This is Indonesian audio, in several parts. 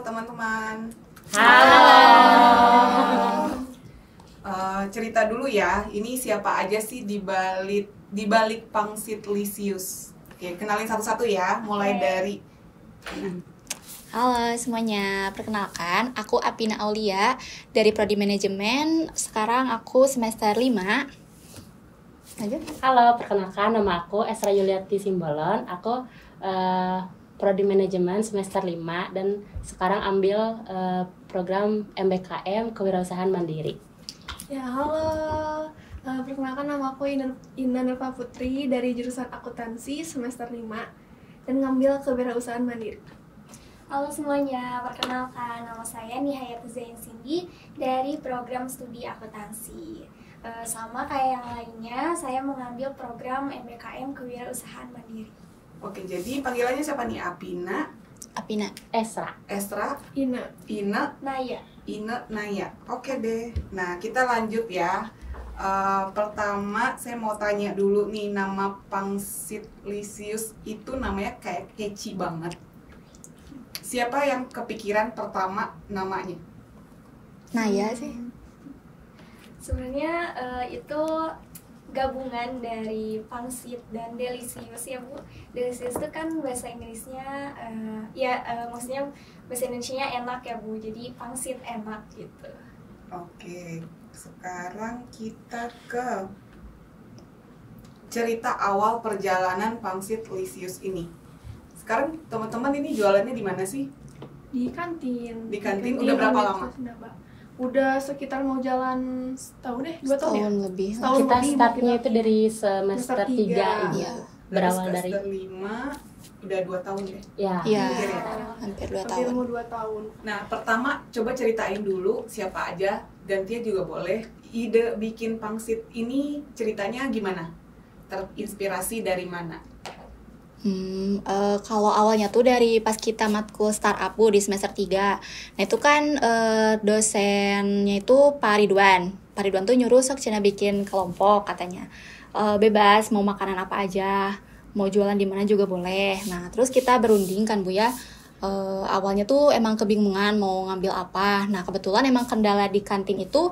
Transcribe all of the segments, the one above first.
teman-teman. Halo. Cerita dulu ya, ini siapa aja sih di balik Pangsit Lisius? Oke, kenalin satu-satu ya, mulai dari Halo semuanya, perkenalkan aku Apina Aulia dari Prodi Manajemen. Sekarang aku semester 5. Lanjut. Halo, perkenalkan nama aku Esra Yuliati Simbolon. Aku Prodi Manajemen semester 5 dan sekarang ambil program MBKM Kewirausahaan Mandiri. Ya, halo. Perkenalkan nama aku Indah Nurfa Putri dari jurusan Akuntansi semester 5 dan ngambil Kewirausahaan Mandiri. Halo semuanya, perkenalkan nama saya Nihayati Zain Cindy dari program studi akuntansi. Sama kayak yang lainnya, saya mengambil program MBKM Kewirausahaan Mandiri. Oke, jadi panggilannya siapa nih? Apina, Esra. Ina, Naya. Naya. Oke deh. Nah, kita lanjut ya. Pertama, saya mau tanya dulu nih, nama Pangsit Lisius itu namanya kayak catchy banget. Siapa yang kepikiran pertama namanya? Naya sih. Sebenarnya itu gabungan dari pangsit dan delicious ya Bu. Delicious itu kan bahasa Inggrisnya maksudnya bahasa Indonesianya enak ya Bu. Jadi pangsit enak gitu. Oke, sekarang kita ke cerita awal perjalanan Pangsit Lisius ini. Sekarang teman-teman ini jualannya di mana sih? Di kantin. Di kantin udah berapa lama? Udah sekitar mau jalan setahun deh, 2 tahun ya? Setahun lebih. Setahun Kita lebih, startnya mungkin. itu dari semester 3 ini. Iya. Berawal dari semester 5, udah 2 tahun ya? ya. Iya, Hampir ya? hampir 2 Hampir tahun. mau 2 tahun. Nah, pertama coba ceritain dulu siapa aja, dan Tia juga boleh. Ide bikin pangsit ini ceritanya gimana? Terinspirasi dari mana? Kalau awalnya tuh dari pas kita matkul startup Bu di semester 3. Nah itu kan dosennya itu Pak Ridwan. Pak Ridwan tuh nyuruh sok Cina bikin kelompok katanya. Bebas mau makanan apa aja, mau jualan di mana juga boleh. Nah terus kita berunding kan Bu ya. Awalnya tuh emang kebingungan mau ngambil apa. Nah kebetulan emang kendala di kantin itu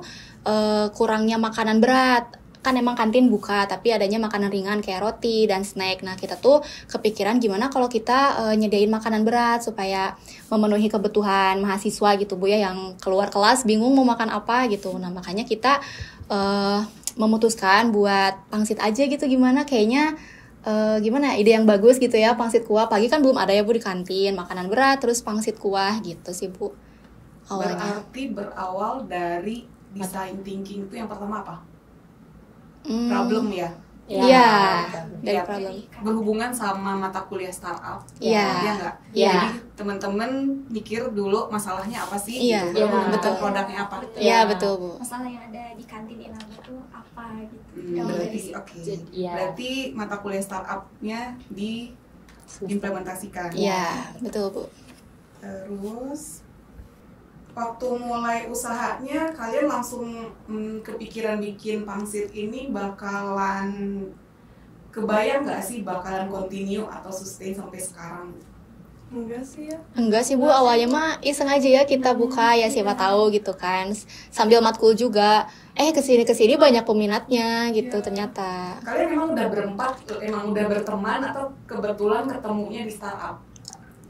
kurangnya makanan berat. Kan emang kantin buka, tapi adanya makanan ringan kayak roti dan snack. Nah kita tuh kepikiran gimana kalau kita nyediain makanan berat supaya memenuhi kebutuhan mahasiswa gitu Bu ya, yang keluar kelas bingung mau makan apa gitu. Nah makanya kita memutuskan buat pangsit aja gitu, gimana kayaknya gimana ide yang bagus gitu ya, pangsit kuah. Pagi kan belum ada ya Bu di kantin, makanan berat terus pangsit kuah gitu sih Bu awalnya. Berarti berawal dari design thinking itu yang pertama apa? Problem ya? Iya, dari Ya, problem. berhubungan sama mata kuliah startup. Iya. Iya nggak? Iya. Jadi teman-teman mikir dulu masalahnya apa sih? Iya, gitu. Baru betul. produknya apa? Iya betul Bu. Masalah yang ada di kantin Inaba itu apa gitu. Berarti oke. Iya. Berarti mata kuliah startupnya diimplementasikan. Iya betul Bu. Terus waktu mulai usahanya kalian langsung kepikiran bikin pangsit ini bakalan kebayang nggak sih bakalan continue atau sustain sampai sekarang? Enggak sih ya. Enggak sih Bu, awalnya mah iseng aja ya kita buka ya siapa tahu gitu kan. Sambil matkul juga. Kesini banyak peminatnya gitu ternyata. Kalian emang udah berempat, emang udah berteman atau kebetulan ketemunya di startup?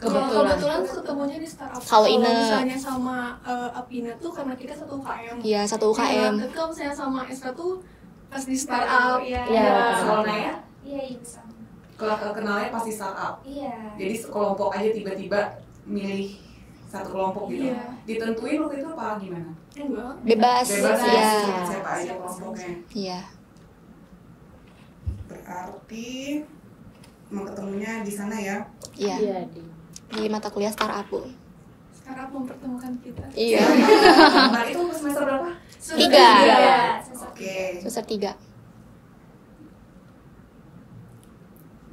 Kebetulan ketemunya di startup. Kalau Ine- misalnya sama Apina tuh karena kita satu UKM. Iya, satu UKM. Tapi kalau misalnya sama Esra tuh pas di startup. Iya. Kalau Naya, Iya, sama. kalau kenalnya pasti startup. Iya. Jadi sekelompok aja tiba-tiba milih satu kelompok gitu. Iya. Ditentuin waktu itu apa gimana? Enggak. Bebas. Bebas Iya. ya, siapa aja kelompoknya. Iya. Berarti emang ketemunya di sana ya? Iya. Iya, Di mata kuliah startup Bu. Startup mempertemukan kita. Iya. Nah itu semester berapa? Tiga. Iya. Oke. Semester 3.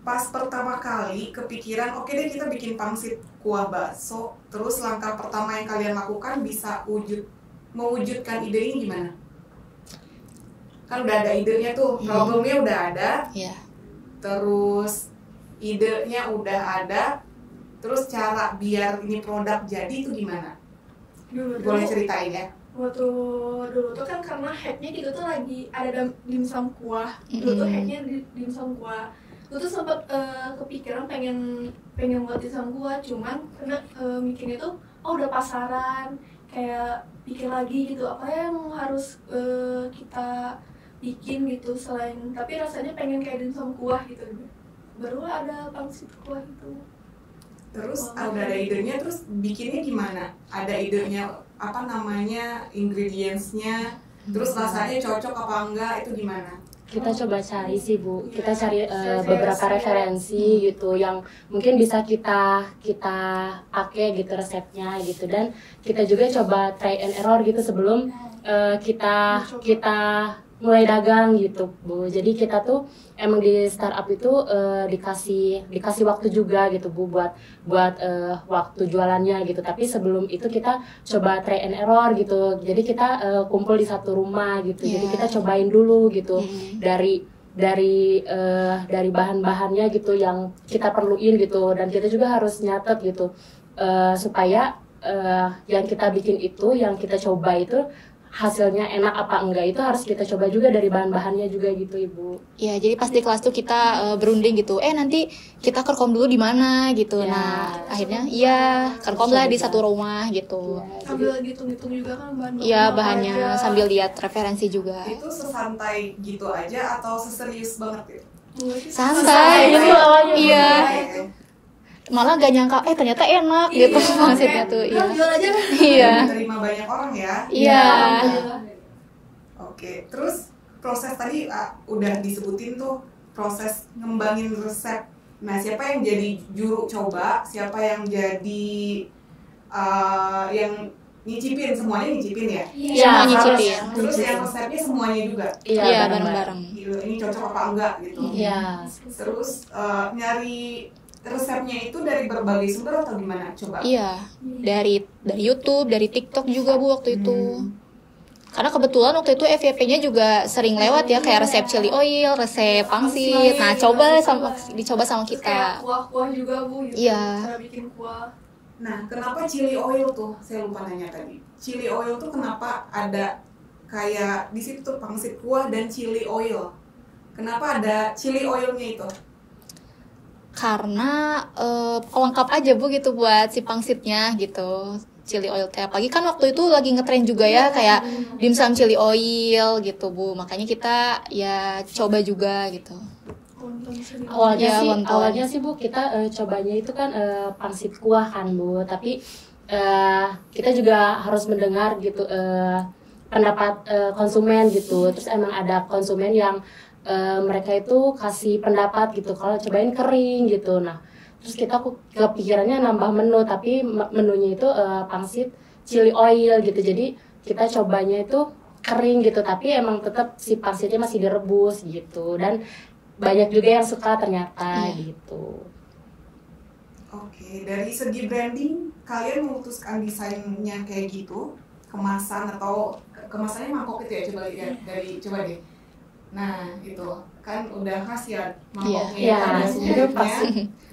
Pas pertama kali kepikiran, oke deh kita bikin pangsit kuah bakso. Terus langkah pertama yang kalian lakukan bisa mewujudkan ide ini gimana? Kan udah ada idenya tuh, problemnya udah ada, Iya. terus idenya udah ada. Terus cara biar ini produk jadi itu gimana? Dulu Boleh tuh, ceritain ya? waktu dulu tuh kan karena hacknya kita tuh lagi ada dimsum kuah. Dulu tuh hacknya dimsum kuah. Gue tuh sempet kepikiran pengen buat dimsum kuah, cuman karena mikirnya tuh udah pasaran, kayak pikir lagi gitu apa yang harus kita bikin gitu selain, tapi rasanya pengen kayak dimsum kuah gitu. Baru ada pangsit kuah itu. Terus udah ada idenya, terus bikinnya gimana? Ada idenya apa namanya, ingredientsnya, terus rasanya cocok apa enggak, itu gimana? Kita coba cari sih Bu, kita cari beberapa referensi gitu yang mungkin bisa kita pakai gitu resepnya gitu, dan kita juga coba try and error gitu sebelum kita mulai dagang gitu Bu. Jadi kita tuh emang di startup itu dikasih waktu juga gitu Bu buat waktu jualannya gitu. Tapi sebelum itu kita coba try and error gitu. Jadi kita kumpul di satu rumah gitu. Jadi kita cobain dulu gitu dari bahan-bahannya gitu yang kita perluin gitu, dan kita juga harus nyatet gitu supaya yang kita bikin itu, yang kita coba itu hasilnya enak apa enggak itu harus kita coba juga dari bahan-bahannya juga gitu Ibu. Ya, jadi pas di kelas tuh kita berunding gitu. Nanti kita kerkom dulu di mana gitu. Ya, Nah, akhirnya kerkom lah di satu rumah gitu. Sambil hitung-hitung juga kan bahan-bahan. Iya, bahannya sambil lihat referensi juga. Itu sesantai gitu aja atau seserius banget ya? Santai gitu awalnya. Iya. Oke. Malah gak nyangka ternyata enak gitu maksudnya tuh. Iya. Jual aja. Iya. Diterima banyak orang ya? Iya. Oke, terus proses tadi udah disebutin tuh, proses ngembangin resep. Nah, siapa yang jadi juru coba, siapa yang jadi yang nyicipin, semuanya nyicipin ya? Semua nyicipin. Terus yang resepnya semuanya juga? Iya, bareng-bareng. Gila, ini cocok apa enggak gitu? Iya. Terus nyari resepnya itu dari berbagai sumber atau gimana? Coba. Iya, dari YouTube, dari TikTok juga Bu waktu itu. Karena kebetulan waktu itu FYP-nya juga sering lewat ya, kayak resep chili oil, resep pangsit. Nah, dicoba sama Terus kayak kita. kuah-kuah juga Bu gitu. Iya. Cara bikin kuah. Nah, kenapa chili oil tuh? Saya lupa nanya tadi. Chili oil tuh kenapa ada kayak di situ tuh pangsit kuah dan chili oil? Kenapa ada chili oilnya itu? Karena pelengkap aja Bu gitu buat si pangsitnya gitu. Chili oil teh, apalagi kan waktu itu lagi ngetren juga ya kayak dimsum chili oil gitu Bu, makanya kita ya coba juga gitu. Awalnya sih Bu kita cobanya itu kan pangsit kuah kan Bu, tapi kita juga harus mendengar gitu pendapat konsumen gitu. Terus emang ada konsumen yang mereka itu kasih pendapat gitu kalau cobain kering gitu. Nah, terus kita kepikirannya nambah menu, tapi menunya itu pangsit chili oil gitu. Jadi kita cobanya itu kering gitu, tapi emang tetap si pangsitnya masih direbus gitu. Dan banyak juga yang suka ternyata gitu. Oke, dari segi branding, kalian memutuskan desainnya kayak gitu, kemasan atau kemasannya mangkok itu ya, coba deh. Nah, itu kan udah khas ya mangkoknya, Iya, ada itu sumbernya.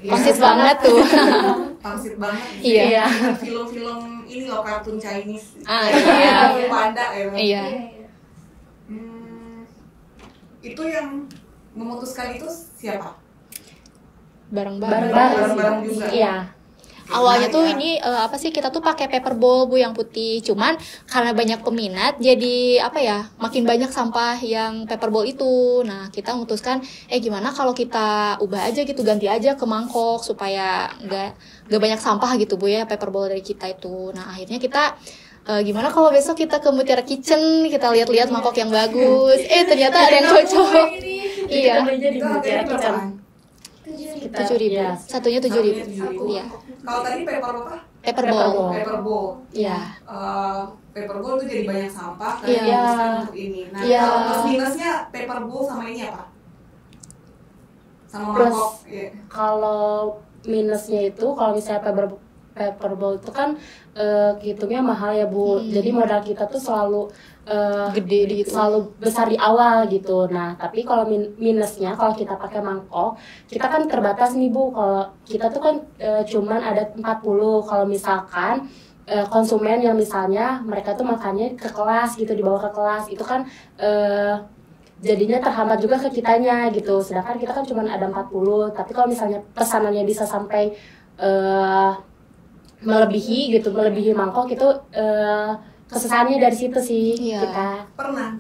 Pangsit banget tuh. Pangsit banget. Iya. Film-film ini loh, kartun Chinese. Iya. Panda ya. Iya. Itu yang memutuskan itu siapa? Bareng-bareng. Bareng-bareng juga. Iya. Awalnya tuh ya. ini kita tuh pakai paper bowl Bu yang putih. Cuman karena banyak peminat jadi makin banyak sampah yang paper bowl itu. Nah, kita memutuskan gimana kalau kita ubah aja gitu, ganti aja ke mangkok supaya nggak banyak sampah gitu Bu ya, paper bowl dari kita itu. Nah, akhirnya kita gimana kalau besok kita ke Mutiara Kitchen, kita lihat-lihat mangkok yang bagus. Ternyata ada yang cocok. Iya. Itu harganya berapaan? 7.000. Satunya 7.000. Iya. Kalau tadi paper apa? Paper bowl. Paper bowl. Iya. Paper bowl tuh jadi banyak sampah, Iya. kalian memutuskan untuk ini. Nah, Iya. kalau plus minusnya paper bowl sama ini apa? Sama Plus, mangkok. Iya. kalau minusnya itu kalau misalnya paper bowl itu kan hitungnya mahal ya Bu. Jadi modal kita tuh selalu Gede gitu. selalu besar di awal gitu. Nah, tapi kalau minusnya kalau kita pakai mangkok, kita kan terbatas nih Bu. Kalau kita tuh kan cuman ada 40. Kalau misalkan konsumen yang misalnya mereka tuh makannya ke kelas gitu, dibawa ke kelas, itu kan jadinya terhambat juga ke kitanya gitu. Sedangkan kita kan cuma ada 40. Tapi kalau misalnya pesanannya bisa sampai melebihi mangkok itu kesusahannya dari situ sih. Iya. Kita Pernah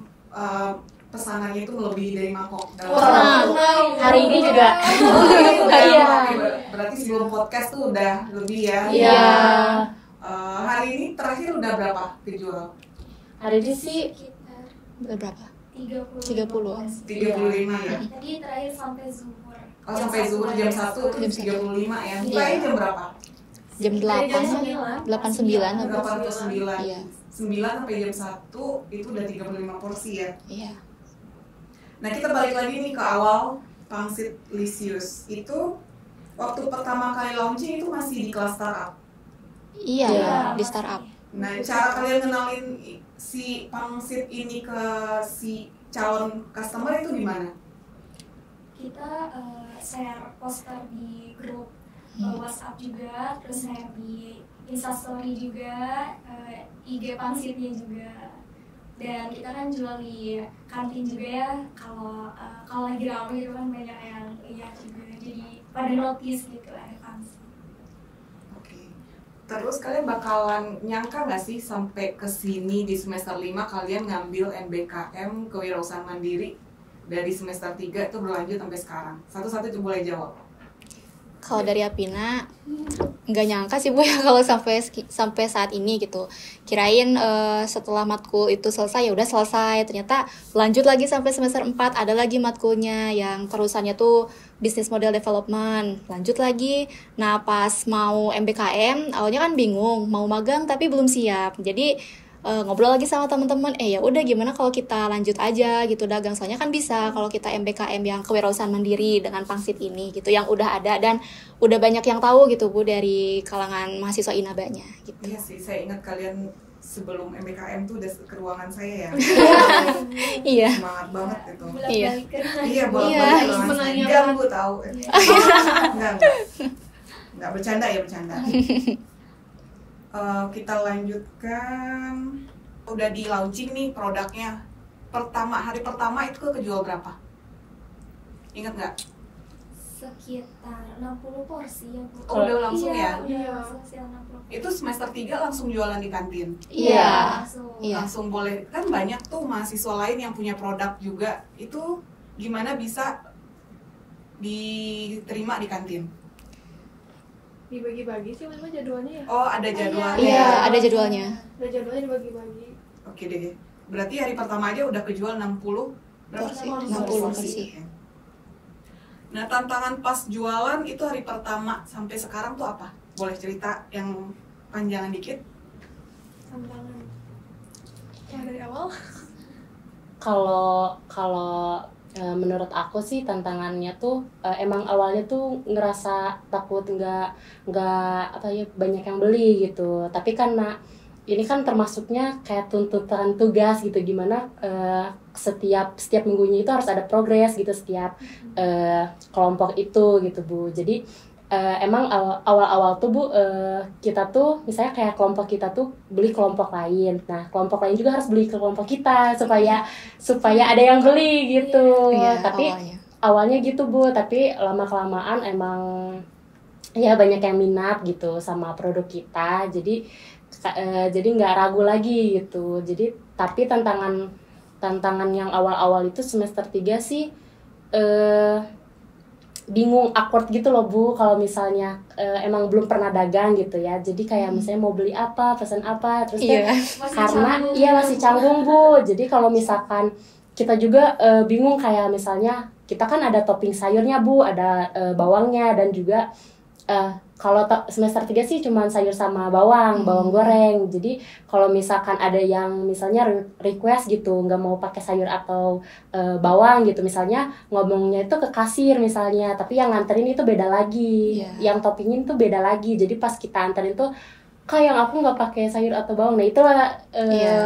pesanannya itu melebihi dari mangkok. Pernah. Hari ini juga. Iya. Berarti sebelum podcast tuh udah lebih ya. Iya. Hari ini terakhir udah berapa kejual? Hari ini sih Sekitar Berapa? 30. 30. 35 ya. Tadi terakhir sampai zuhur. Oh, sampai zuhur jam 1 tuh Jam 35 ya. Iya. Bukanya jam berapa? Jam 8. 89. 8 atau 9. Iya. 9 sampai jam 1 itu udah 35 porsi ya. Iya. Nah, kita balik lagi nih ke awal Pangsit Lisius. Itu waktu pertama kali launching itu masih di kelas startup. Iya, Iya. di startup. Nah, cara kalian kenalin si Pangsit ini ke si calon customer itu gimana? Kita share poster di grup WhatsApp juga, terus share di Instastory juga, IG Pangsitnya juga. Dan kita kan jual di kantin juga ya. Kalau lagi ramai itu kan banyak yang lihat juga. Jadi pada notice gitu ada Pangsit. Oke. Terus kalian bakalan nyangka nggak sih sampai ke sini di semester 5 kalian ngambil MBKM Kewirausahaan Mandiri dari semester 3 itu berlanjut sampai sekarang? Satu-satu itu boleh jawab. Kalau dari Apina nggak nyangka sih Bu ya kalau sampai saat ini gitu. Kirain setelah matkul itu selesai ya udah selesai. Ternyata lanjut lagi sampai semester 4 ada lagi matkulnya yang terusannya tuh Business Model Development. Lanjut lagi. Nah, pas mau MBKM awalnya kan bingung mau magang tapi belum siap. Jadi ngobrol lagi sama teman-teman, ya udah gimana kalau kita lanjut aja gitu dagang, soalnya kan bisa kalau kita MBKM yang kewirausahaan mandiri dengan Pangsit ini gitu yang udah ada dan udah banyak yang tahu gitu Bu dari kalangan mahasiswa inabanya gitu. Iya sih, saya ingat kalian sebelum MBKM tuh udah ke ruangan saya ya. Iya. Semangat banget itu. Iya. Iya, bolak-balik Iya. ke ruangan saya. Enggak, Bu tahu. Enggak bercanda ya, bercanda. Kita lanjutkan. Udah di launching nih produknya. Hari pertama itu kejual berapa? Ingat nggak? Sekitar 60 porsi ya Bu. Oh, udah langsung ya? Udah langsung sih 60 porsi. Itu semester 3 langsung jualan di kantin. Iya. Langsung. Iya. Langsung boleh. Kan banyak tuh mahasiswa lain yang punya produk juga. Itu gimana bisa diterima di kantin? Dibagi-bagi sih memang jadwalnya ya. Oh, ada jadwalnya. Iya, ada jadwalnya. Ada jadwalnya dibagi-bagi. Oke deh. Berarti hari pertama aja udah kejual 60 berapa Porsi, sih? 60 porsi. Oke. Nah, tantangan pas jualan itu hari pertama sampai sekarang tuh apa? Boleh cerita yang panjangan dikit? Tantangan. Yang dari awal. Kalau menurut aku sih tantangannya tuh emang awalnya tuh ngerasa takut nggak apa ya banyak yang beli gitu, tapi karena ini kan termasuknya kayak tuntutan tugas gitu, gimana setiap minggunya itu harus ada progres gitu setiap kelompok itu gitu Bu. Jadi emang awal-awal tuh Bu kita tuh misalnya kayak kelompok kita tuh beli kelompok lain, nah kelompok lain juga harus beli ke kelompok kita supaya ada yang beli gitu. Iya, Tapi awalnya gitu Bu, tapi lama-kelamaan emang ya banyak yang minat gitu sama produk kita, jadi nggak ragu lagi gitu. Jadi tapi tantangan yang awal-awal itu semester 3 sih bingung, awkward gitu loh Bu, kalau misalnya emang belum pernah dagang gitu ya. Jadi kayak misalnya mau beli apa, pesan apa, terus Iya. karena masih canggung Bu. Jadi kalau misalkan kita juga bingung, kayak misalnya kita kan ada topping sayurnya Bu, ada bawangnya, dan juga kalau semester 3 sih cuma sayur sama bawang goreng. Jadi kalau misalkan ada yang misalnya request gitu nggak mau pakai sayur atau bawang gitu, misalnya ngomongnya itu ke kasir misalnya, tapi yang nganterin itu beda lagi, Iya. yang toppingin tuh beda lagi. Jadi pas kita anterin tuh Kak, yang aku nggak pakai sayur atau bawang. Nah itulah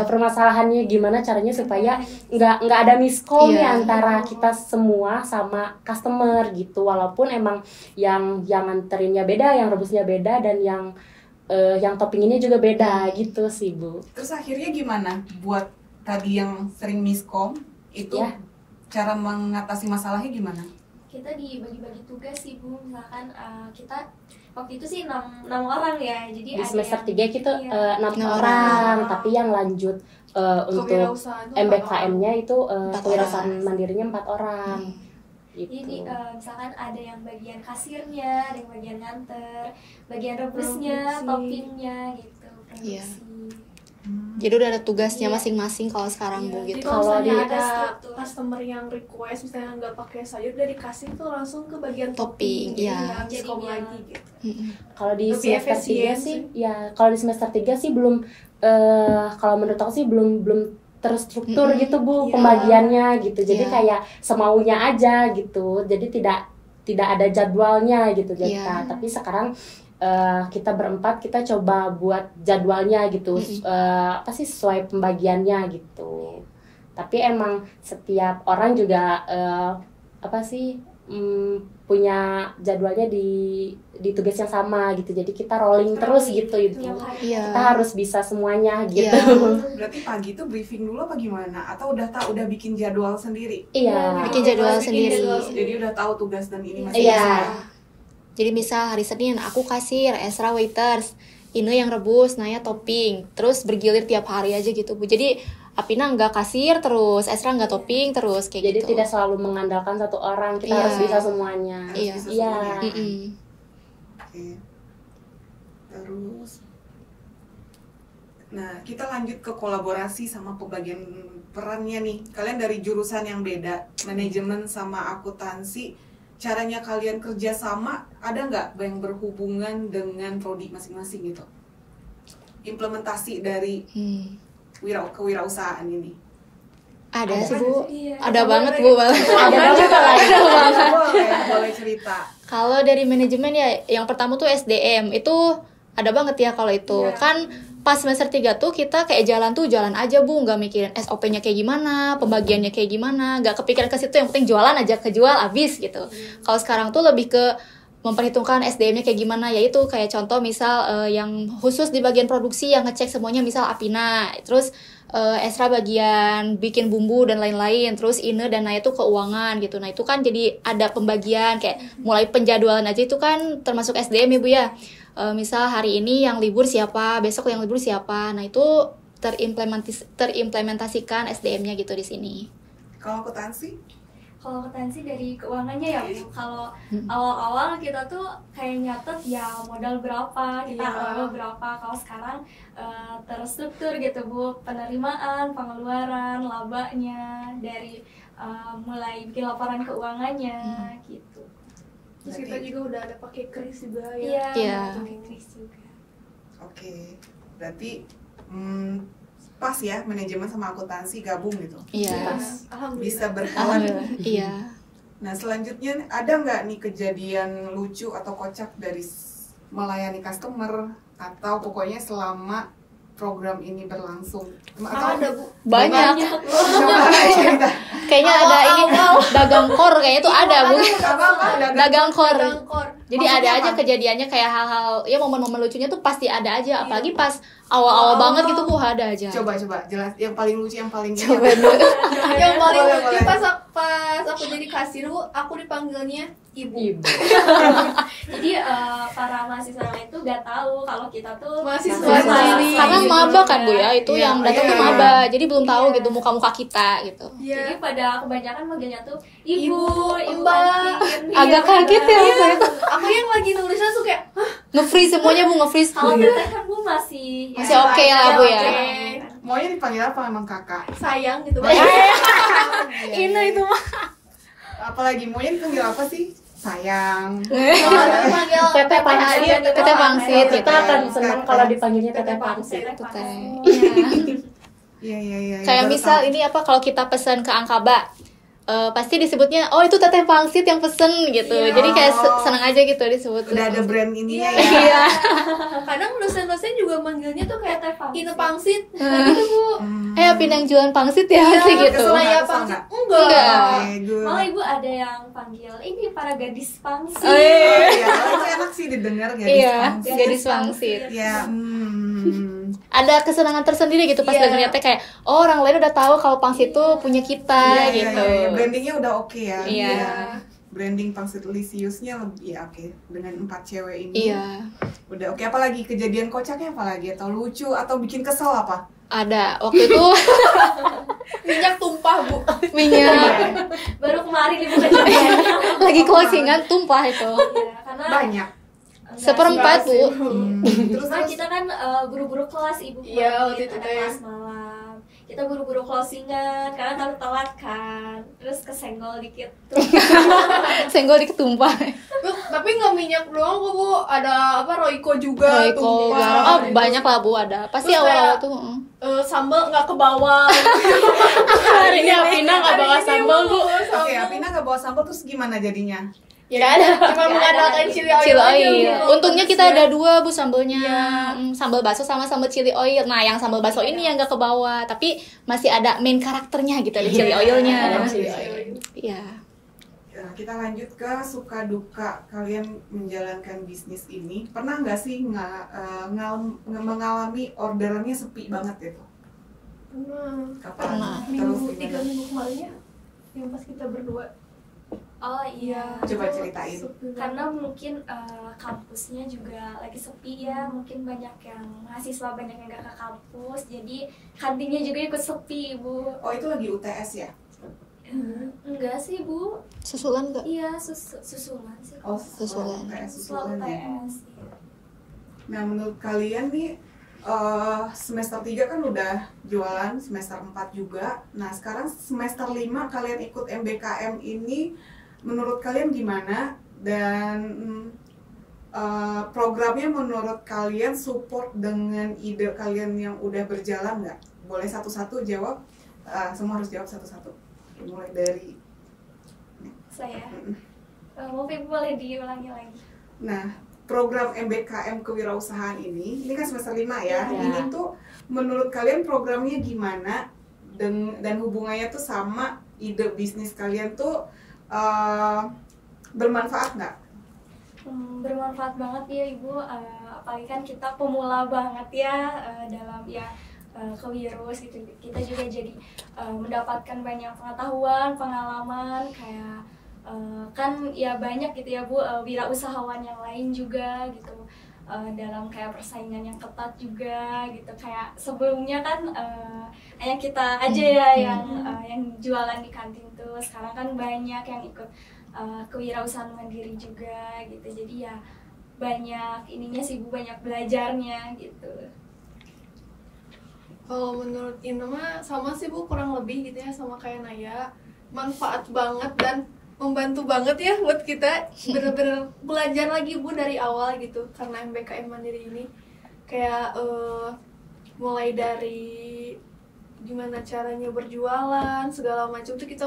permasalahannya, gimana caranya supaya nggak ada miskom nih antara kita semua sama customer gitu. Walaupun emang yang nganterinnya beda, yang rebusnya beda, dan yang toppinginnya juga beda gitu sih Bu. Terus akhirnya gimana buat tadi yang sering miskom itu cara mengatasi masalahnya gimana? Kita dibagi-bagi tugas sih Bu, misalkan kita waktu itu sih 6 orang ya, jadi Di semester 3 kita 6 6 orang, tapi yang lanjut untuk Kewirausahaan tuh MBKM-nya itu 4 kewirausahaan mandirinya 4 orang. Gitu. Jadi misalkan ada yang bagian kasirnya, ada yang bagian nganter, bagian rebusnya, Produksi. toppingnya gitu, Iya. produksi. Jadi udah ada tugasnya masing-masing kalau sekarang Bu Jadi gitu. kalau Kalau misalnya di- ada struktur. customer yang request misalnya nggak pakai sayur, udah dikasih tuh langsung ke bagian Topping, topping, iya. jadi nggak miskom Jadinya. lagi gitu. Kalau di Lebih semester 3 efisien sih, sih. kalau di semester 3 sih belum kalau menurut aku sih belum terstruktur gitu Bu, Iya. pembagiannya gitu. Jadi Iya. kayak semaunya aja gitu. Jadi tidak ada jadwalnya gitu Iya. kita. Tapi sekarang kita berempat kita coba buat jadwalnya gitu. Apa sih sesuai pembagiannya gitu. Tapi emang setiap orang juga apa sih punya jadwalnya di tugas yang sama gitu. Jadi kita rolling terus gitu itu. Tiap hari. Iya. Kita harus bisa semuanya gitu. Iya. Berarti pagi tuh briefing dulu apa gimana? Atau udah bikin jadwal sendiri? Iya. Bikin jadwal sendiri. Jadi udah tahu tugas dan ini Iya. masing-masing. Jadi misal hari Senin aku kasir, Esra waiters, Ine yang rebus, Naya topping, terus bergilir tiap hari aja gitu Bu. Jadi Apina nggak kasir terus, Esra nggak topping terus kayak Jadi gitu. tidak selalu mengandalkan satu orang, kita Iya. harus bisa semuanya. Iya. Bisa Iya. semuanya. Mm-mm. Oke. Terus, nah kita lanjut ke kolaborasi sama pembagian perannya nih. Kalian dari jurusan yang beda, manajemen sama akuntansi, caranya kalian kerja sama ada nggak yang berhubungan dengan prodi masing-masing gitu? Implementasi dari kewirausahaan ini. Ada sih Bu, Iya. ada banget Bu. Ada banget lah. Boleh cerita. Kalau dari manajemen ya, yang pertama tuh SDM itu ada banget ya kalau itu. Iya. Kan pas semester 3 tuh kita kayak jalan aja Bu, nggak mikirin SOP-nya kayak gimana, pembagiannya kayak gimana, nggak kepikiran ke situ, yang penting jualan aja, kejual habis gitu. Kalau sekarang tuh lebih ke memperhitungkan SDM-nya kayak gimana, yaitu kayak contoh misal yang khusus di bagian produksi yang ngecek semuanya misal Apina, terus Esra bagian bikin bumbu dan lain-lain, terus Ine dan Naya tuh keuangan gitu. Nah itu kan jadi ada pembagian kayak mulai penjadwalan aja itu kan termasuk SDM ya Bu ya. Misal hari ini yang libur siapa, besok yang libur siapa. Nah itu terimplementasikan SDM-nya gitu di sini. Kalau akuntansi? Kalau akuntansi dari keuangannya ya Bu, kalau awal-awal kita tuh kayak nyatet ya modal berapa, kita Iya. modal berapa. Kalau sekarang terstruktur gitu Bu, penerimaan, pengeluaran, labanya, dari mulai bikin laporan keuangannya gitu. Terus kita juga udah ada pakai kris juga ya. Iya, Iya. pakai kris juga. Oke. Berarti pas ya manajemen sama akuntansi gabung gitu. Iya. Alhamdulillah. Bisa berkawan. Alhamdulillah. Iya. Nah selanjutnya ada nggak nih kejadian lucu atau kocak dari melayani customer atau pokoknya selama program ini berlangsung? Ada Bu. Banyak. Coba cerita. Kayaknya ada ini dagang kor kayaknya tuh ada Bu. Apa-apa, Dagang kor. Dangkor. Jadi Maksudnya ada aja apa? kejadiannya kayak hal-hal ya momen-momen lucunya tuh pasti ada aja, apalagi pas awal-awal banget gitu Bu ada aja. Coba jelas yang paling lucu yang paling Coba ingat. dulu. Yang paling Boleh, lucu boleh. pas aku jadi kasir Bu, aku dipanggilnya ibu. Ibu. Jadi para mahasiswa lain tuh gak tahu kalau kita tuh Mahasiswa sendiri. Karena maba kan Bu ya, itu Iya, yang datang tuh iya. maba. Jadi belum tahu Iya. gitu muka-muka kita gitu. Jadi Iya. pada kebanyakan manggilnya tuh Ibu, ibu Mbak. Antin. Agak Iya, kaget ya Mbak. waktu itu. Aku yang lagi nulisnya tuh kayak, hah? Nge-freeze semuanya Bu, nge-freeze. Kalau teteh kan Bu masih Masih oke lah, Bu, ya. oke. Maunya dipanggil apa emang kakak? sayang gitu. Ini itu mah. Apalagi maunya dipanggil apa sih? Sayang. Dipanggil Teteh Pangsit. Teteh Pangsit, Kita gitu. akan senang kalau dipanggilnya Teteh Teteh Pangsit. Teteh. Iya. Kayak baru misal tahu. ini apa kalau kita pesan ke Angkaba, pasti disebutnya oh itu teteh pangsit yang pesen gitu. Iya. Jadi kayak seneng aja gitu disebut. Udah ada brand ininya ya. Iya. Kadang dosen-dosen juga manggilnya tuh kayak Teh pangsit. Ine pangsit gitu Bu. Apin yang jualan pangsit ya sih gitu. kesel nggak? Saya Kesel pangsit nggak? enggak. Oke, good. Malah ibu ada yang panggil ini para gadis pangsit. Oh, Oh iya. iya, itu enak sih didengar gadis Iya, pangsit. gadis pangsit. Ya, Ada kesenangan tersendiri gitu pas Iya. dengernya teh kayak oh orang lain udah tahu kalau pangsit tuh punya kita Iya, iya, gitu. iya. Brandingnya udah oke ya. Iya. Branding Pangsit Lisiusnya lebih ya oke dengan 4 cewek ini. Iya. Udah oke, apalagi kejadian kocaknya apalagi atau lucu atau bikin kesel apa? Ada waktu itu Minyak tumpah Bu. minyak Baru kemarin ibu kejadian. lagi closingan tumpah itu. Iya, karena Banyak. enggak Seperempat Enggak sih, Bu. Terus Karena kita kan guru-guru kelas ibu Iya, kemarin, waktu itu ada teh. kelas malam. Kita buru-buru closingan karena takut telat kan. Terus kesenggol dikit tuh. Senggol dikit tumpah. Bu, tapi nggak minyak doang kok Bu, ada apa Royco juga Royco tumpah. garam. Oh banyak lah Bu ada. Pasti Terus awal-awal kayak, tuh. Sambal nggak ke bawah. Hari ini Apina nggak bawa sambal Bu. Oke, Apina nggak bawa sambal terus gimana jadinya? Ya ada, cuma mengandalkan chili oil. Chili aja, oil. Bu. Untungnya kita ada 2 Bu sambelnya. Iya. Sambal bakso sama sambal chili oil. Nah, yang sambal bakso ini yang gak ke bawah, tapi masih ada main karakternya gitu, ada chili oilnya. Ada chili oil. Iya. Ya, kita lanjut ke suka duka kalian menjalankan bisnis ini. Pernah nggak sih mengalami orderannya sepi banget itu? Kapan? Pernah. Terus Minggu 3 gimana? minggu kemarin ya, yang pas kita berdua. Oh iya. Coba itu ceritain. sepi banget. Karena mungkin kampusnya juga lagi sepi ya, mungkin banyak yang mahasiswa banyak yang gak ke kampus, jadi kantinnya juga ikut sepi ibu. Oh, itu lagi UTS ya? Enggak sih bu, Susulan enggak? iya susulan sih. Oh, Susulan. UTS Siswa susulan ya. UTS. Iya. Nah, menurut kalian nih semester 3 kan udah jualan, semester 4 juga. Nah, sekarang semester 5 kalian ikut MBKM ini menurut kalian gimana? Dan programnya menurut kalian support dengan ide kalian yang udah berjalan nggak? Boleh satu-satu jawab, semua harus jawab satu-satu. Mulai dari Saya. Mau ibu boleh diulangi lagi? Nah, program MBKM kewirausahaan ini kan semester 5 ya. Iya. Ini tuh menurut kalian programnya gimana dan hubungannya tuh sama ide bisnis kalian tuh bermanfaat nggak? Bermanfaat banget ya ibu, apalagi kan kita pemula banget ya dalam ya kewirus gitu. Kita juga jadi mendapatkan banyak pengetahuan, pengalaman kayak kan ya banyak gitu ya bu, wirausahawan yang lain juga gitu, dalam kayak persaingan yang ketat juga gitu. Kayak sebelumnya kan hanya kita aja ya yang jualan di kantin tuh, sekarang kan banyak yang ikut kewirausahaan mandiri juga gitu. Jadi ya banyak ininya sih bu, banyak belajarnya gitu. Kalau menurut Ina mah sama sih Bu, kurang lebih gitu ya, sama kayak Naya. Manfaat banget dan membantu banget ya buat kita bener-bener belajar lagi Bu dari awal gitu. Karena MBKM Mandiri ini kayak mulai dari gimana caranya berjualan, segala macam tuh kita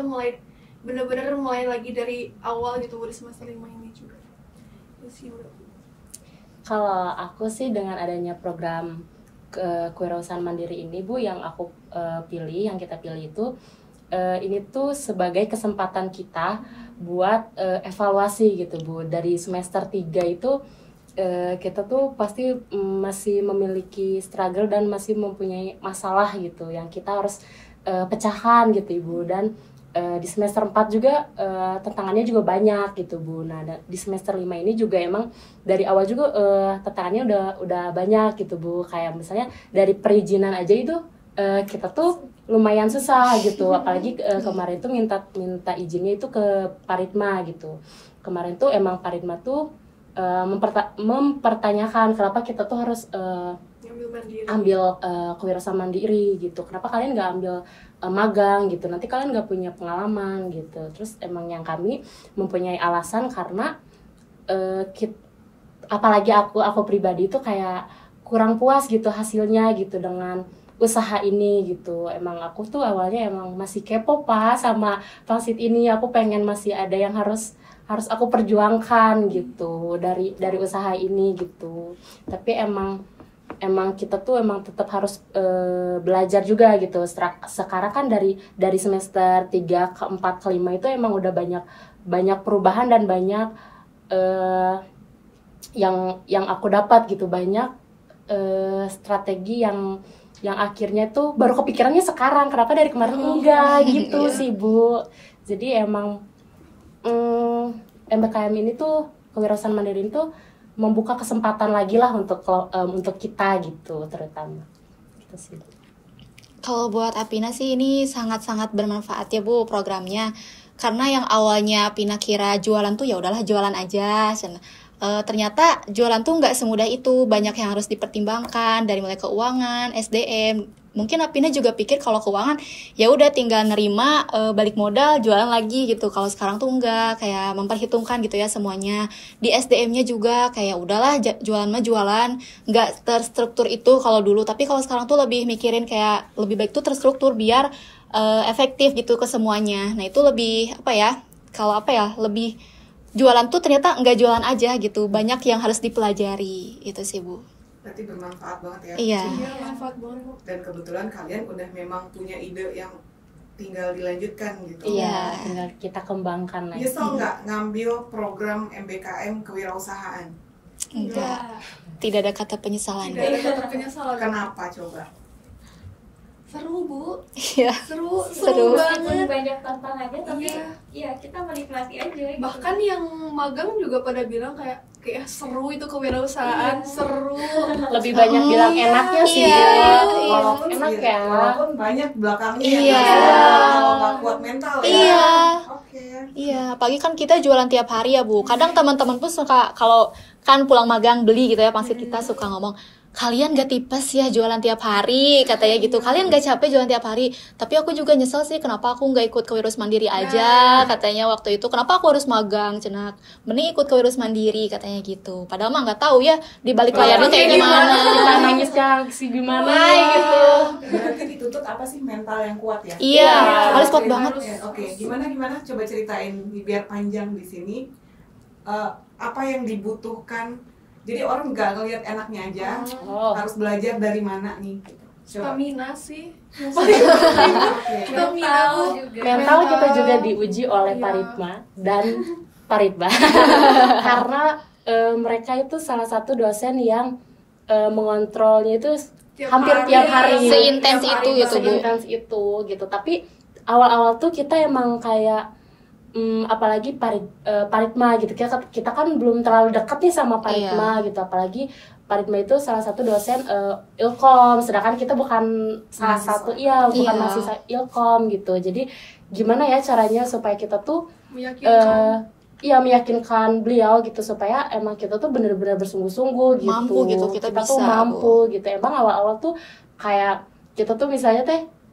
bener-bener mulai lagi dari awal gitu Bu, di semester 5 ini juga. Itu sih Bu. Kalau aku sih dengan adanya program kewirausahaan mandiri ini Bu, yang aku pilih, yang kita pilih itu ini tuh sebagai kesempatan kita buat evaluasi gitu Bu. Dari semester 3 itu kita tuh pasti masih memiliki struggle dan masih mempunyai masalah gitu yang kita harus pecahkan gitu Ibu. Dan di semester 4 juga tantangannya juga banyak gitu Bu. Nah di semester 5 ini juga emang dari awal juga tantangannya udah banyak gitu Bu. Kayak misalnya dari perizinan aja itu kita tuh lumayan susah gitu. Apalagi kemarin tuh minta izinnya itu ke Paritma gitu. Kemarin tuh emang Paritma tuh mempertanyakan kenapa kita tuh harus ambil kewirausahaan mandiri gitu. Kenapa kalian nggak ambil magang gitu, nanti kalian nggak punya pengalaman gitu. Terus emang yang kami mempunyai alasan karena apalagi aku pribadi itu kayak kurang puas gitu hasilnya gitu dengan usaha ini gitu. Emang aku tuh awalnya emang masih kepo pas sama pangsit ini, aku pengen masih ada yang harus aku perjuangkan gitu dari usaha ini gitu. Tapi emang kita tuh emang tetap harus belajar juga gitu. Sekarang kan dari semester 3 ke 4 ke 5 itu emang udah banyak perubahan dan banyak yang aku dapat gitu, banyak strategi yang akhirnya tuh baru kepikirannya sekarang, kenapa dari kemarin enggak gitu sih Bu. Jadi emang MBKM ini tuh, kewirausahaan mandiri itu membuka kesempatan lagi lah untuk kita gitu, terutama gitu sih. Kalau buat Apina sih ini sangat-sangat bermanfaat ya Bu programnya. Karena yang awalnya Apina kira jualan tuh ya udahlah jualan aja. Ternyata jualan tuh nggak semudah itu, banyak yang harus dipertimbangkan dari mulai keuangan, SDM. Mungkin Apina juga pikir kalau keuangan ya udah tinggal nerima, balik modal, jualan lagi gitu. Kalau sekarang tuh enggak, kayak memperhitungkan gitu ya semuanya. Di SDM-nya juga kayak udahlah jualan mah jualan, nggak terstruktur itu kalau dulu. Tapi kalau sekarang tuh lebih mikirin kayak lebih baik tuh terstruktur biar efektif gitu ke semuanya. Nah itu lebih lebih jualan tuh ternyata nggak jualan aja gitu, banyak yang harus dipelajari itu sih Bu. Berarti bermanfaat banget ya. Iya. Manfaat banget. Dan kebetulan kalian udah memang punya ide yang tinggal dilanjutkan gitu. Iya, tinggal kita kembangkan lagi. Nyesel nggak ngambil program MBKM kewirausahaan? Enggak, tidak ada kata penyesalan. Tidak ada kata penyesalan. Kenapa coba? Seru Bu, Iya. seru Seru. Meskipun banget. banyak tantangannya tapi Iya. ya kita menikmati aja gitu. Bahkan yang magang juga pada bilang kayak seru itu kewirausahaan, seru. Lebih banyak bilang enaknya sih. Iya. Walaupun Enak sih, ya. walaupun banyak belakangnya Iya. kalau nggak kuat mental ya. Iya. Oke. Iya, apalagi kan kita jualan tiap hari ya Bu. Kadang teman-teman pun suka kalau kan pulang magang beli gitu ya, pangsit kita suka ngomong, kalian gak tipes ya jualan tiap hari, katanya gitu. Kalian gak capek jualan tiap hari. Tapi aku juga nyesel sih kenapa aku gak ikut Kewirausahaan Mandiri aja, katanya waktu itu. Kenapa aku harus magang, cenak. Mending ikut Kewirausahaan Mandiri, katanya gitu. Padahal mah gak tahu ya di balik layarnya kayak gimana. Kita nangisnya sih gimana gitu. Berarti dituntut apa sih mental yang kuat ya? Iya, harus kuat banget. Oke, gimana? Coba ceritain biar panjang di sini. Apa yang dibutuhkan? Jadi orang nggak ngelihat enaknya aja, harus belajar dari mana nih? Coba. Stamina sih. Oke. Stamina Bu. Mental kita juga diuji oleh Paritma dan Paritba. Karena mereka itu salah satu dosen yang mengontrolnya itu hampir tiap hari. Seintens itu gitu Bu. Seintens itu gitu. Tapi awal-awal tuh kita emang kayak apalagi Paritma gitu, kita kan belum terlalu dekat nih sama Paritma gitu, apalagi Paritma itu salah satu dosen Ilkom, sedangkan kita bukan salah satu bukan mahasiswa Ilkom gitu. Jadi gimana ya caranya supaya kita tuh meyakinkan beliau gitu, supaya emang kita tuh benar-benar bersungguh-sungguh gitu, mampu gitu, kita bisa tuh mampu gitu. Emang awal-awal tuh kayak kita tuh misalnya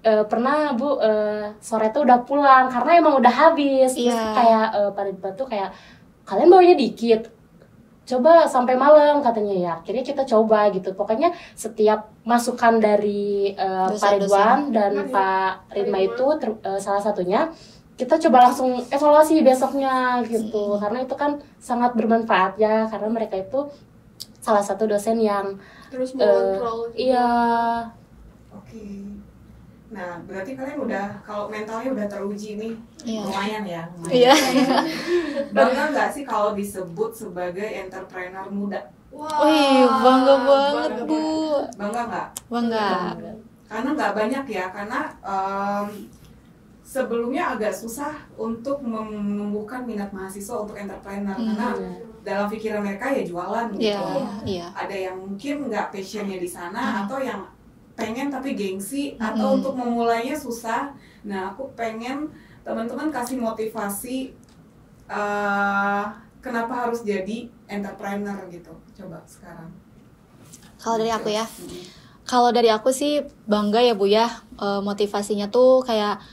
pernah Bu sore tuh udah pulang karena emang udah habis. Terus kayak Paritba tuh kayak kalian bawanya dikit, coba sampai malam katanya ya. Akhirnya kita coba gitu. Pokoknya setiap masukan dari Pak Ridwan dan Pak Ridma itu salah satunya kita coba langsung evaluasi besoknya gitu. Karena itu kan sangat bermanfaat ya, karena mereka itu salah satu dosen yang terus mengontrol. Iya. Oke. Nah, berarti kalian udah, kalau mentalnya udah teruji nih, lumayan ya. Iya. Bangga nggak sih kalau disebut sebagai entrepreneur muda? Wih, bangga banget Bu. Bangga nggak? Bangga. Karena nggak banyak ya, karena sebelumnya agak susah untuk menumbuhkan minat mahasiswa untuk entrepreneur, karena dalam pikiran mereka ya jualan gitu. Iya. Ada yang mungkin nggak passionnya di sana, atau yang pengen tapi gengsi, atau untuk memulainya susah. Nah, aku pengen teman-teman kasih motivasi kenapa harus jadi entrepreneur gitu. Coba sekarang. Kalau dari aku ya, kalau dari aku sih bangga ya Bu ya, motivasinya tuh kayak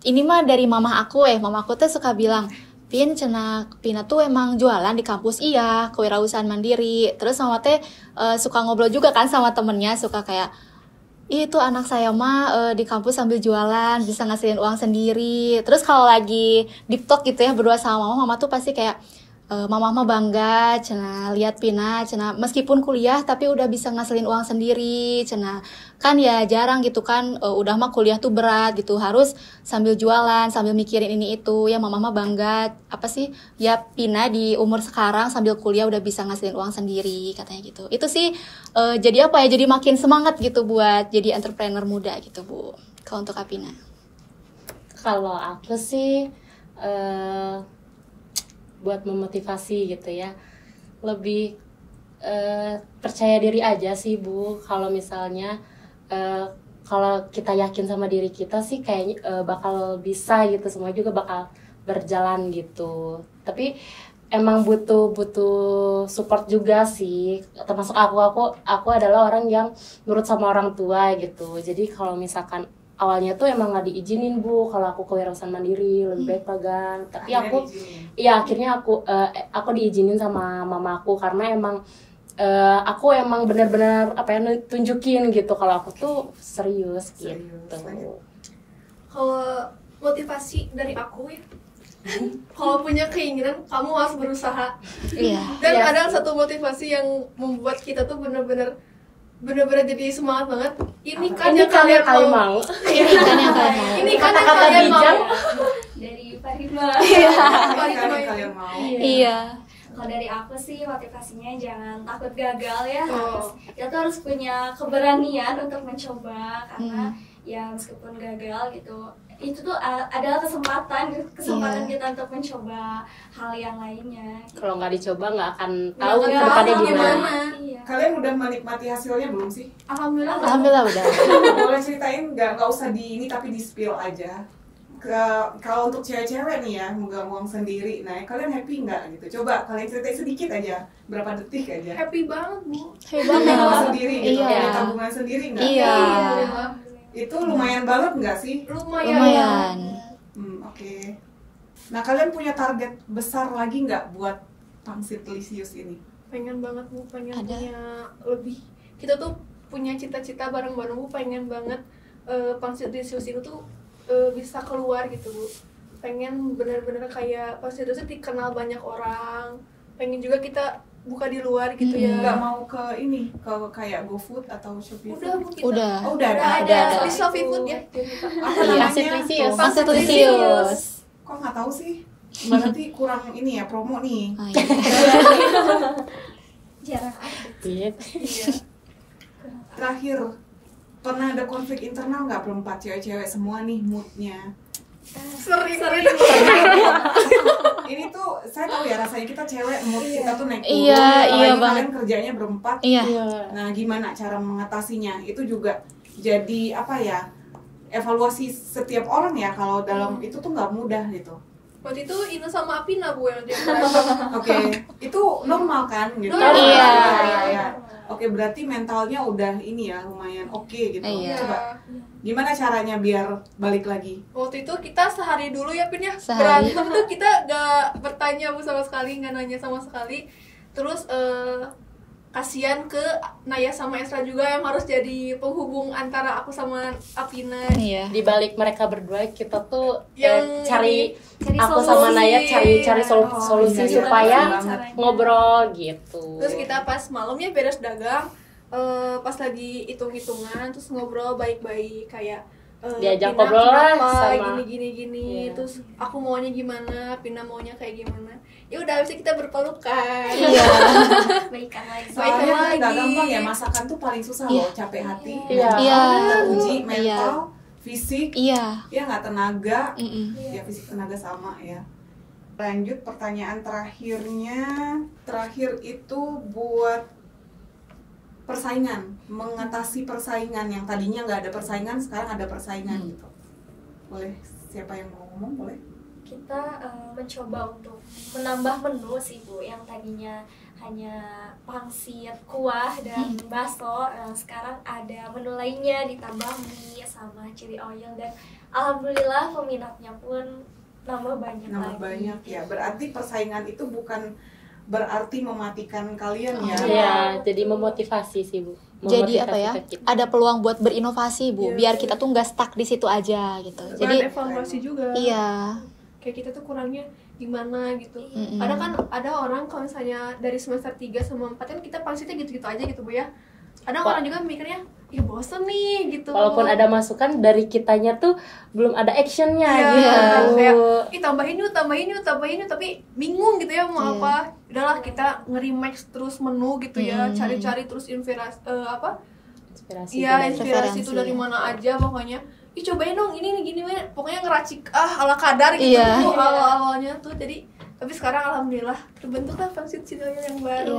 ini mah dari mama aku tuh suka bilang, Pina tuh emang jualan di kampus, kewirausahaan mandiri. Terus mama teh suka ngobrol juga kan sama temennya, suka kayak Itu anak saya mah di kampus sambil jualan, bisa ngasihin uang sendiri. Terus kalau lagi deep talk gitu ya berdua sama mama tuh pasti kayak mama mah bangga, cenah lihat Pina, cenah meskipun kuliah tapi udah bisa ngasilin uang sendiri, cenah kan ya jarang gitu kan, udah mah kuliah tuh berat gitu, harus sambil jualan, sambil mikirin ini itu, ya mama mah bangga, apa sih, ya Pina di umur sekarang sambil kuliah udah bisa ngasilin uang sendiri, katanya gitu. Itu sih jadi apa ya, jadi makin semangat gitu buat jadi entrepreneur muda gitu Bu, kalau untuk Apina. Kalau aku sih buat memotivasi gitu ya, lebih percaya diri aja sih Bu. Kalau misalnya kalau kita yakin sama diri kita sih kayaknya bakal bisa gitu, semua juga bakal berjalan gitu. Tapi emang butuh support juga sih, termasuk aku adalah orang yang nurut sama orang tua gitu. Jadi kalau misalkan awalnya tuh emang nggak diizinin Bu kalau aku kewirausahaan mandiri, lebih baik pagang. Tapi aku akhirnya aku diizinin sama mama aku, karena emang aku emang benar-benar tunjukin gitu kalau aku tuh serius gitu. Kalau motivasi dari aku ya, kalau punya keinginan kamu harus berusaha. Iya. Dan Iya ada sih. satu motivasi yang membuat kita tuh benar-benar jadi semangat banget. Ini kan Ini yang kan kalian yang kalian mau. mau. Ini kan yang kalian mau. Ini kan yang Kata-kata kalian mau. bijak. Dari Farima. Kalian mau. Iya. Kalau dari aku sih motivasinya jangan takut gagal ya. Oh. Kita tuh harus punya keberanian untuk mencoba, karena ya meskipun gagal gitu, itu tuh adalah kesempatan kita untuk mencoba hal yang lainnya. Kalau nggak dicoba nggak akan tahu Nggak kedepannya tahu gimana. Iya. Kalian udah menikmati hasilnya belum sih? Alhamdulillah. Alhamdulillah udah. Boleh ceritain nggak usah di ini tapi di spill aja. Kalau untuk cewek-cewek nih ya, megang uang sendiri, nah kalian happy nggak gitu? Coba kalian ceritain sedikit aja, berapa detik aja. Happy banget Bu. Hebat Megang uang banget. sendiri gitu, Iya. ada tabungan sendiri nggak? Iya. Alhamdulillah. Itu lumayan banget nggak sih? Lumayan. Oke. Nah kalian punya target besar lagi nggak buat Pangsit Lisius ini? Pengen banget Bu, pengen Ada. punya lebih. Kita tuh punya cita-cita bareng-bareng Bu, pengen banget Pangsit Lisius itu tuh bisa keluar gitu Bu. Pengen bener-bener kayak Pangsit Lisius dikenal banyak orang. Pengen juga kita buka di luar gitu ya. Nggak mau ke ini, ke kayak GoFood atau Shopee? Udah Bu, kita Udah. Oh, udah ada. Udah ada. Di Shopee Food ya. Apa Iya, namanya? Pangsit Lisius. Tuh. Pangsit Lisius. Kok nggak tahu sih? Berarti kurang ini ya promo nih. Oh, iya. Jarang ada. Iya. Terakhir, pernah ada konflik internal nggak berempat cewek-cewek semua nih moodnya? Sering. Ini tuh saya tahu ya rasanya kita cewek mood kita tuh naik turun. Iya, apalagi iya kalian banget. kerjanya berempat. Iya. Nah gimana cara mengatasinya? Itu juga jadi apa ya? Evaluasi setiap orang ya kalau dalam itu tuh nggak mudah gitu. Waktu itu Ina sama Apina Bu yang jadi Oke, itu normal kan gitu? Normal. Iya. Iya. Oke, berarti mentalnya udah ini ya lumayan oke gitu. Iya. Coba gimana caranya biar balik lagi? Waktu itu kita sehari dulu ya Pin ya. Sehari. Berantem tuh kita gak bertanya Bu sama sekali, gak nanya sama sekali. Terus kasihan ke Naya sama Esra juga yang harus jadi penghubung antara aku sama Apina. Iya. Di balik mereka berdua kita tuh Yang cari Cari aku solusi. sama Naya cari solusi iya, iya. supaya Caranya. ngobrol gitu. Terus kita pas malamnya beres dagang, pas lagi hitung-hitungan terus ngobrol baik-baik kayak Diajak Pina ngobrol lah kenapa, sama- gini, Iya. terus aku maunya gimana, Pina maunya kayak gimana. Ya udah habis itu kita berpelukan. Iya. Baikan lagi. Baikan Soalnya kan nggak lagi. gampang ya, masakan tuh paling susah Iya. loh, capek hati. Iya. Iya. Uji Iya. mental, fisik, Iya. ya nggak tenaga, Mm-mm. ya fisik tenaga sama ya. Lanjut pertanyaan terakhirnya, terakhir itu buat persaingan, mengatasi persaingan yang tadinya nggak ada persaingan, sekarang ada persaingan gitu. Boleh siapa yang mau ngomong boleh? Kita mencoba untuk menambah menu sih Bu, yang tadinya hanya pangsit, kuah, dan bakso. Sekarang ada menu lainnya, ditambah mie sama chili oil, dan alhamdulillah peminatnya pun nambah banyak Nambah lagi. banyak ya. Berarti persaingan itu bukan berarti mematikan kalian ya. Iya, jadi memotivasi sih Bu. jadi apa ya? memotivasi ke kita. Ada peluang buat berinovasi, Bu. Iya, Biar iya. kita tuh nggak stuck di situ aja gitu. Bahan Jadi evaluasi juga. iya. Kayak kita tuh kurangnya gimana gitu. Mm-mm. Ada kan ada orang kalau misalnya dari semester 3 sama 4 kan kita pangsitnya gitu-gitu aja gitu Bu ya. Ada orang juga mikirnya, ya bosen nih gitu. Walaupun ada masukan dari kitanya tuh belum ada actionnya Iya, gitu. kayak tambahin yuk, tapi bingung gitu ya mau Iya. apa. Udahlah kita nge-remix terus menu gitu ya, Mm-mm. cari-cari terus inspirasi Inspirasi. Iya, itu dari- inspirasi itu Referensi. dari mana aja pokoknya. Ih cobain dong ini nih gini weh. Pokoknya ngeracik ala kadar gitu Iya. tuh awal-awalnya tuh. Jadi tapi sekarang alhamdulillah terbentuklah Pangsit Cidoyo yang baru.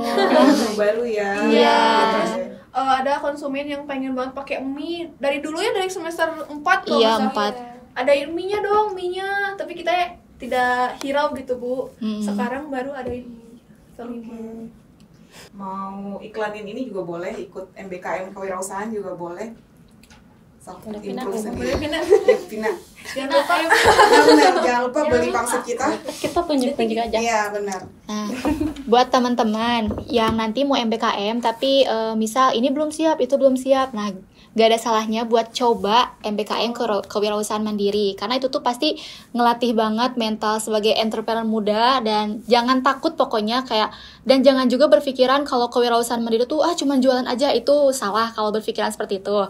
Baru ya. Iya. Terus ada konsumen yang pengen banget pakai mie dari dulu ya, dari semester 4 kalau Iya, nggak salah. 4. Ada mie-nya dong, mie-nya. Tapi kita tidak hirau gitu, Bu. Mm. Sekarang baru ada ini. Kelima. Mau iklanin ini juga boleh, ikut MBKM kewirausahaan juga boleh. Self Boleh, Vina. improve Boleh sendiri. pindah. Ya, Vina. Jangan lupa. Benar, jangan lupa beli pangsit kita. Kita tunjuk-tunjuk aja. Iya, benar. Nah, buat teman-teman yang nanti mau MBKM tapi misal ini belum siap, itu belum siap. Nah, gak ada salahnya buat coba MBKM kewirausahaan mandiri, karena itu tuh pasti ngelatih banget mental sebagai entrepreneur muda. Dan jangan takut pokoknya kayak, dan jangan juga berpikiran kalau kewirausahaan mandiri tuh cuman jualan aja. Itu salah kalau berpikiran seperti itu.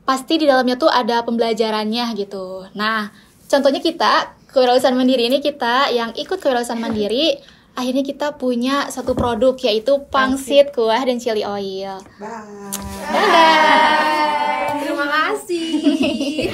Pasti di dalamnya tuh ada pembelajarannya gitu. Nah, contohnya kita kewirausahaan mandiri ini, kita yang ikut kewirausahaan mandiri, akhirnya kita punya satu produk yaitu pangsit kuah dan chili oil. Bye. Bye. Terima kasih.